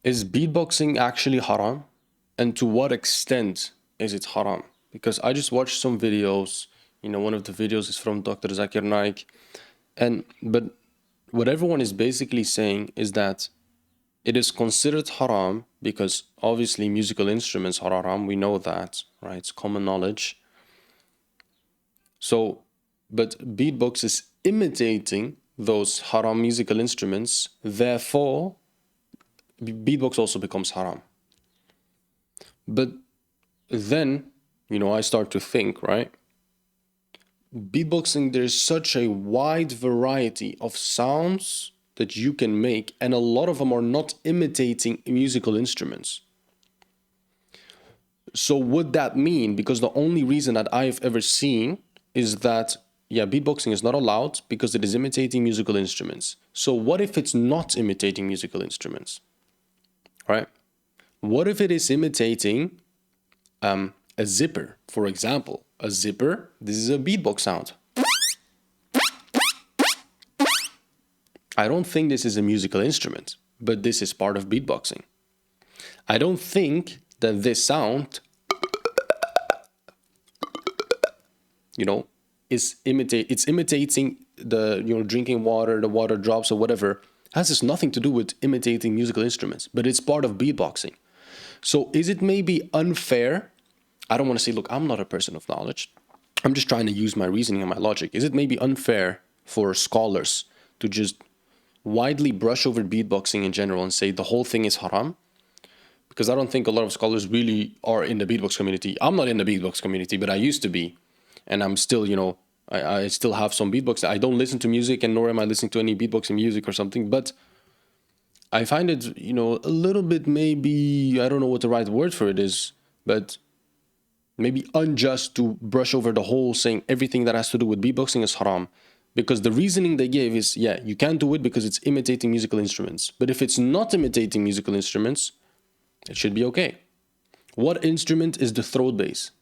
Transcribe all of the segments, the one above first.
Is beatboxing actually haram? And to what extent is it haram? Because I just watched some videos. One of the videos is from Dr. Zakir Naik. But what everyone is basically saying is that it is considered haram because obviously musical instruments are haram. We know that, right? It's common knowledge. So, but beatbox is imitating those haram musical instruments. Therefore, beatbox also becomes haram. But then, I start to think, right? Beatboxing, there's such a wide variety of sounds that you can make, and a lot of them are not imitating musical instruments. So would that mean, because the only reason that I've ever seen is that, yeah, beatboxing is not allowed because it is imitating musical instruments. So what if it's not imitating musical instruments, right? What if it is imitating a zipper, for example? A zipper, this is a beatbox sound. I don't think this is a musical instrument, but this is part of beatboxing. I don't think that this sound, it's imitating the, drinking water, the water drops or whatever. Has this nothing to do with imitating musical instruments, but it's part of beatboxing. So is it maybe unfair? I don't want to say, look, I'm not a person of knowledge. I'm just trying to use my reasoning and my logic. Is it maybe unfair for scholars to just widely brush over beatboxing in general and say the whole thing is haram? Because I don't think a lot of scholars really are in the beatbox community. I'm not in the beatbox community, but I used to be. And I'm still, I still have some beatbox. I don't listen to music, and nor am I listening to any beatboxing music or something. But I find it, a little bit maybe, I don't know what the right word for it is, but maybe unjust to brush over the whole saying everything that has to do with beatboxing is haram. Because the reasoning they gave is, yeah, you can't do it because it's imitating musical instruments. But if it's not imitating musical instruments, it should be okay. What instrument is the throat bass?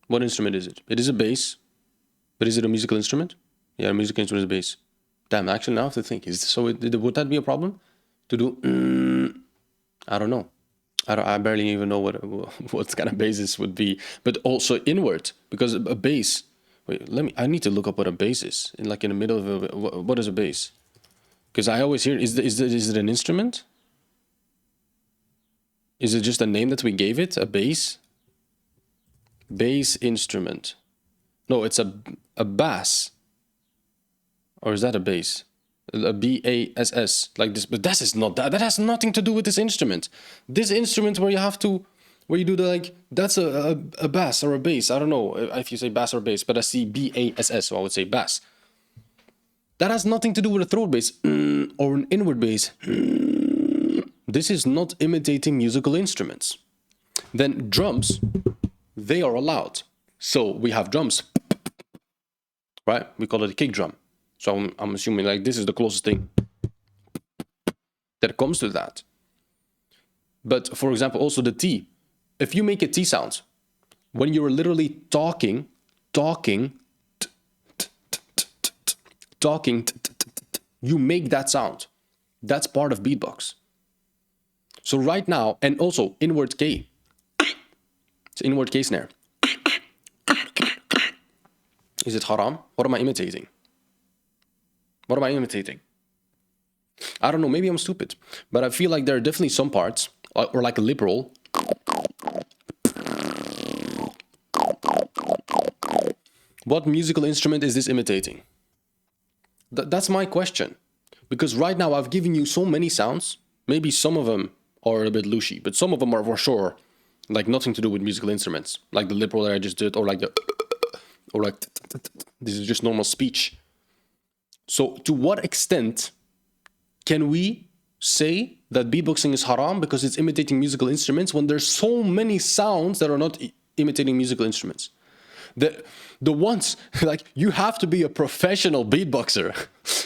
What instrument is it? It is a bass. But is it a musical instrument? Yeah, a musical instrument is a bass. Damn, actually now I have to think. Would that be a problem? To do, I don't know. I barely even know what kind of bass would be. But also inward, because a bass. Wait, I need to look up what a bass is. In the middle of what is a bass? Because I always hear, is it an instrument? Is it just a name that we gave it? A bass? Bass instrument. No, it's a bass. Or is that a bass? A bass, like this. But that is not that. That has nothing to do with this instrument. This instrument where you do the that's a bass or a bass. I don't know if you say bass or bass, but I see bass, so I would say bass. That has nothing to do with a throat bass or an inward bass. This is not imitating musical instruments. Then drums, they are allowed. So we have drums, right? We call it a kick drum. So I'm assuming this is the closest thing that comes to that. But for example, also the T. If you make a T sound, when you're literally talking, you make that sound. That's part of beatbox. So right now, and also inward K. It's inward K snare. Is it haram? What am I imitating? What am I imitating? I don't know, maybe I'm stupid. But I feel like there are definitely some parts, or like a lip roll. What musical instrument is this imitating? That's my question. Because right now I've given you so many sounds. Maybe some of them are a bit loosey, but some of them are for sure nothing to do with musical instruments. Like the lip roll that I just did, or this is just normal speech. So to what extent can we say that beatboxing is haram because it's imitating musical instruments when there's so many sounds that are not imitating musical instruments? The ones, you have to be a professional beatboxer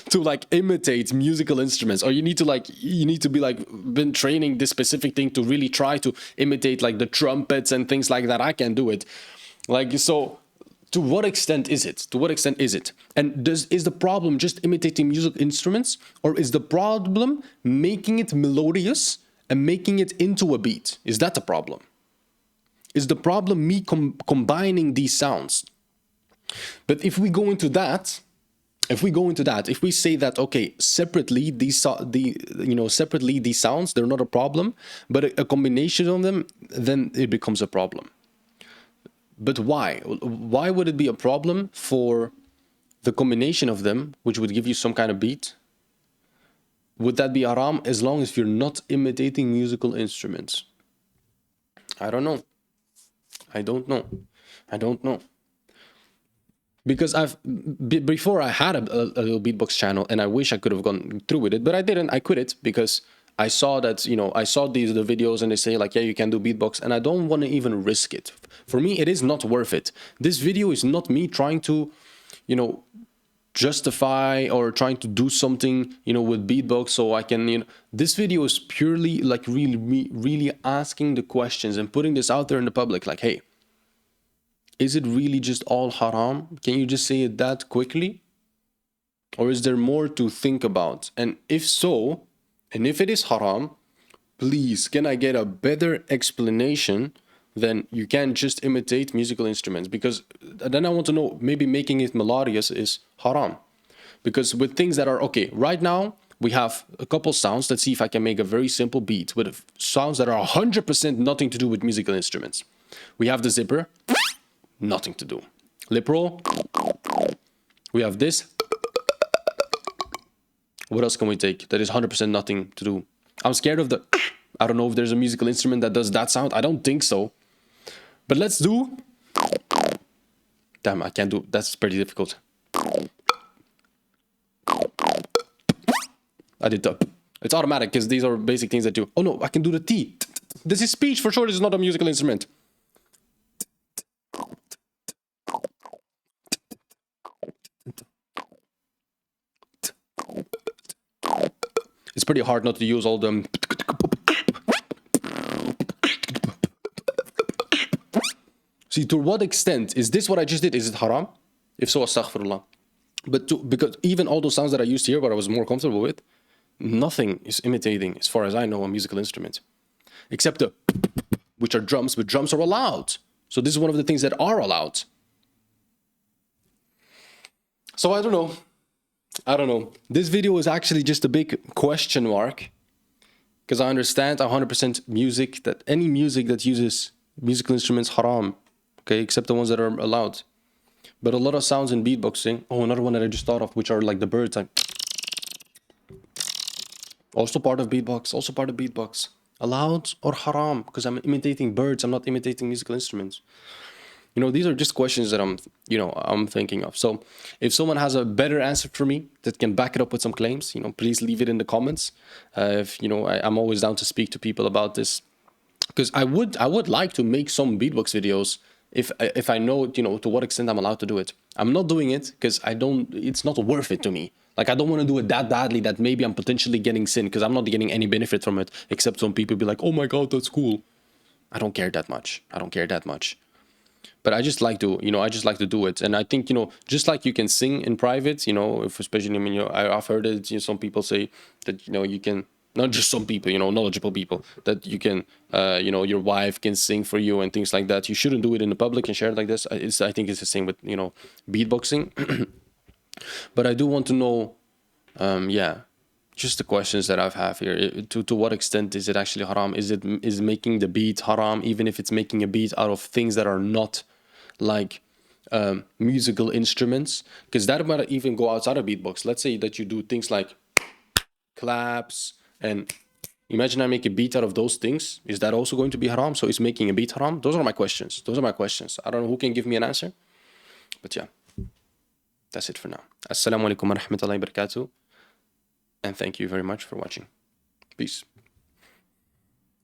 to imitate musical instruments, or you need to be been training this specific thing to really try to imitate the trumpets and things like that. I can't do it. So To what extent is it? To what extent is it? And is the problem just imitating musical instruments, or is the problem making it melodious and making it into a beat? Is that the problem? Is the problem me combining these sounds? But if we go into that, if we say that, okay, separately separately these sounds, they're not a problem, but a combination of them, then it becomes a problem. But why? Why would it be a problem for the combination of them, which would give you some kind of beat? Would that be haram as long as you're not imitating musical instruments? I don't know. I don't know. I don't know. Because before I had a little beatbox channel, and I wish I could have gone through with it, but I didn't. I quit it because I saw that, I saw the videos and they say like, yeah, you can do beatbox, and I don't want to even risk it. For me, it is not worth it. This video is not me trying to, justify or trying to do something, with beatbox so I can, this video is purely like really asking the questions and putting this out there in the public. Like, hey, is it really just all haram? Can you just say it that quickly? Or is there more to think about? And if so, and if it is haram, please, can I get a better explanation than you can't just imitate musical instruments? Because then I want to know, maybe making it melodious is haram. Because with things that are, okay, right now, we have a couple sounds. Let's see if I can make a very simple beat with sounds that are 100% nothing to do with musical instruments. We have the zipper, nothing to do. Lip roll, we have this. What else can we take that is 100% nothing to do? I'm scared of the... I don't know if there's a musical instrument that does that sound. I don't think so. But let's do... Damn, I can't do... That's pretty difficult. I did the... It's automatic because these are basic things that do... Oh no, I can do the T. This is speech for sure. This is not a musical instrument. It's pretty hard not to use all them. See, to what extent is this what I just did? Is it haram? If so, astaghfirullah. But because even all those sounds that I used here, what I was more comfortable with, nothing is imitating, as far as I know, a musical instrument, except the, which are drums. But drums are allowed. So this is one of the things that are allowed. So I don't know. I don't know. This video is actually just a big question mark, because I understand 100% music, that any music that uses musical instruments haram, okay, except the ones that are allowed. But a lot of sounds in beatboxing, oh, another one that I just thought of, which are like the birds. Also part of beatbox. Allowed or haram? Because I'm imitating birds, I'm not imitating musical instruments. These are just questions that I'm thinking of. So if someone has a better answer for me that can back it up with some claims, please leave it in the comments. I'm always down to speak to people about this, because I would like to make some beatbox videos if I know, to what extent I'm allowed to do it. I'm not doing it because it's not worth it to me. Like, I don't want to do it that badly that maybe I'm potentially getting sin, because I'm not getting any benefit from it, except some people be like, oh my God, that's cool. I don't care that much. But I just like to, do it. And I think, just like you can sing in private, if especially, I've heard it, some people say that, you can, not just some people, knowledgeable people, that you can, your wife can sing for you and things like that. You shouldn't do it in the public and share it like this. I think it's the same with, beatboxing. But I do want to know, just the questions that I have here. To what extent is it actually haram? Is making the beat haram, even if it's making a beat out of things that are not like musical instruments? Because that might even go outside of beatbox. Let's say that you do things like claps, and imagine I make a beat out of those things. Is that also going to be haram? So is making a beat haram? Those are my questions. I don't know who can give me an answer. But yeah, that's it for now. Assalamu alaikum wa rahmatullahi wa barakatuh. And thank you very much for watching. Peace.